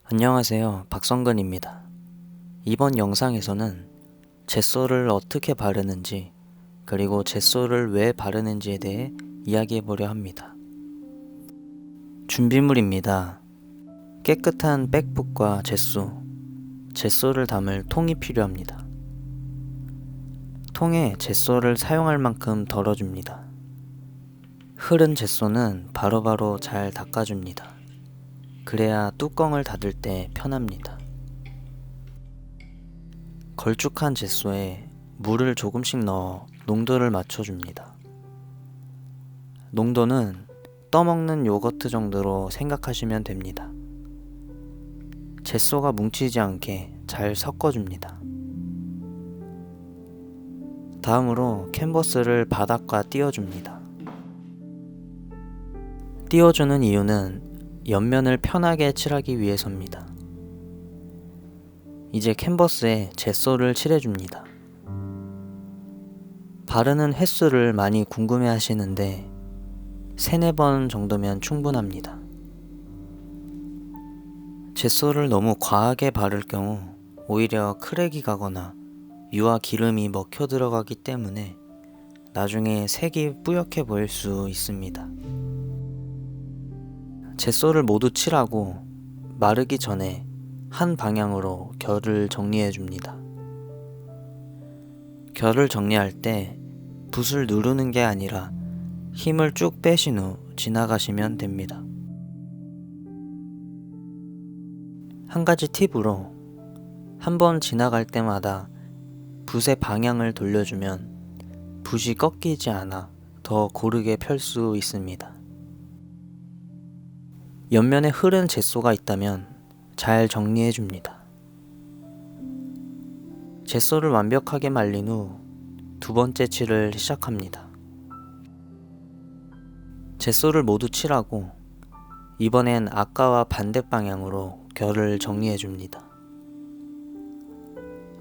안녕하세요. 박성근입니다. 이번 영상에서는 젯소를 어떻게 바르는지, 그리고 젯소를 왜 바르는지에 대해 이야기해보려 합니다. 준비물입니다. 깨끗한 백북과 젯소, 젯소를 담을 통이 필요합니다. 통에 젯소를 사용할 만큼 덜어줍니다. 흐른 젯소는 바로바로 잘 닦아줍니다. 그래야 뚜껑을 닫을 때 편합니다. 걸쭉한 젯소에 물을 조금씩 넣어 농도를 맞춰줍니다. 농도는 떠먹는 요거트 정도로 생각하시면 됩니다. 젯소가 뭉치지 않게 잘 섞어줍니다. 다음으로 캔버스를 바닥과 띄워줍니다. 띄워주는 이유는 옆면을 편하게 칠하기 위해서입니다. 이제 캔버스에 젯소를 칠해줍니다. 바르는 횟수를 많이 궁금해 하시는데 3-4번 정도면 충분합니다. 젯소를 너무 과하게 바를 경우 오히려 크랙이 가거나 유화 기름이 먹혀 들어가기 때문에 나중에 색이 뿌옇게 보일 수 있습니다. 젯소를 모두 칠하고 마르기 전에 한 방향으로 결을 정리해 줍니다. 결을 정리할 때 붓을 누르는 게 아니라 힘을 쭉 빼신 후 지나가시면 됩니다. 한 가지 팁으로 한 번 지나갈 때마다 붓의 방향을 돌려주면 붓이 꺾이지 않아 더 고르게 펼 수 있습니다. 옆면에 흐른 젯소가 있다면 잘 정리해 줍니다. 젯소를 완벽하게 말린 후 2번째 칠을 시작합니다. 젯소를 모두 칠하고 이번엔 아까와 반대 방향으로 결을 정리해 줍니다.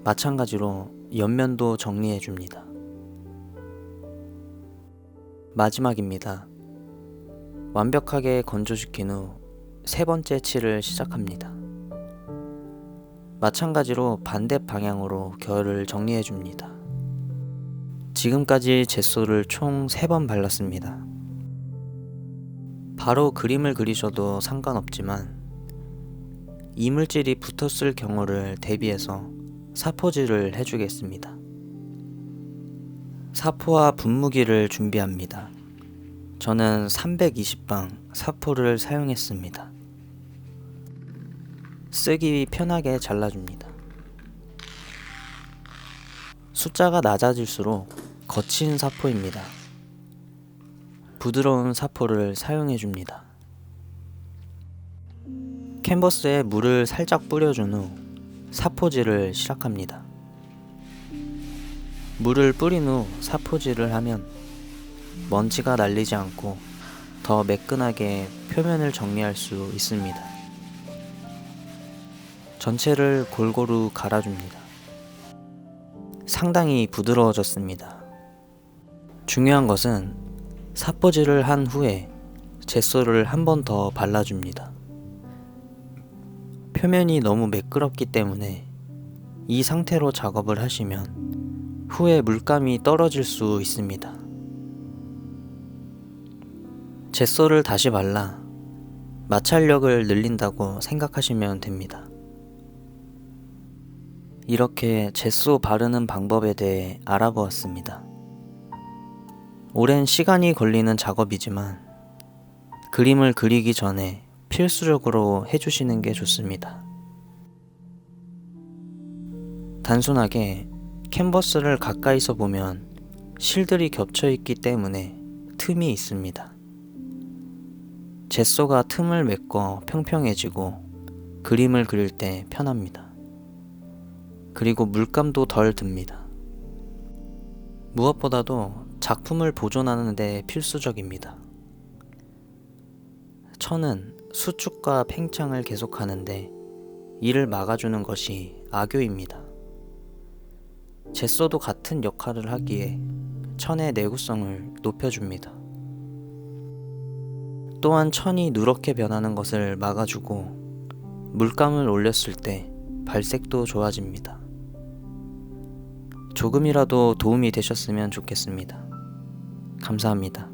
마찬가지로 옆면도 정리해 줍니다. 마지막입니다. 완벽하게 건조시킨 후 3번째 칠을 시작합니다. 마찬가지로 반대 방향으로 결을 정리해 줍니다. 지금까지 젯소를 총 3번 발랐습니다. 바로 그림을 그리셔도 상관없지만 이물질이 붙었을 경우를 대비해서 사포질을 해주겠습니다. 사포와 분무기를 준비합니다. 저는 320방 사포를 사용했습니다. 쓰기 편하게 잘라줍니다. 숫자가 낮아질수록 거친 사포입니다. 부드러운 사포를 사용해줍니다. 캔버스에 물을 살짝 뿌려준 후 사포질을 시작합니다. 물을 뿌린 후 사포질을 하면 먼지가 날리지 않고 더 매끈하게 표면을 정리할 수 있습니다. 전체를 골고루 갈아줍니다. 상당히 부드러워졌습니다. 중요한 것은 사포질을 한 후에 젯소를 한 번 더 발라줍니다. 표면이 너무 매끄럽기 때문에 이 상태로 작업을 하시면 후에 물감이 떨어질 수 있습니다. 젯소를 다시 발라 마찰력을 늘린다고 생각하시면 됩니다. 이렇게 젯소 바르는 방법에 대해 알아보았습니다. 오랜 시간이 걸리는 작업이지만 그림을 그리기 전에 필수적으로 해주시는 게 좋습니다. 단순하게 캔버스를 가까이서 보면 실들이 겹쳐 있기 때문에 틈이 있습니다. 젯소가 틈을 메꿔 평평해지고 그림을 그릴 때 편합니다. 그리고 물감도 덜 듭니다. 무엇보다도 작품을 보존하는 데 필수적입니다. 천은 수축과 팽창을 계속하는데 이를 막아주는 것이 악교입니다. 젯소도 같은 역할을 하기에 천의 내구성을 높여줍니다. 또한 천이 누렇게 변하는 것을 막아주고 물감을 올렸을 때 발색도 좋아집니다. 조금이라도 도움이 되셨으면 좋겠습니다. 감사합니다.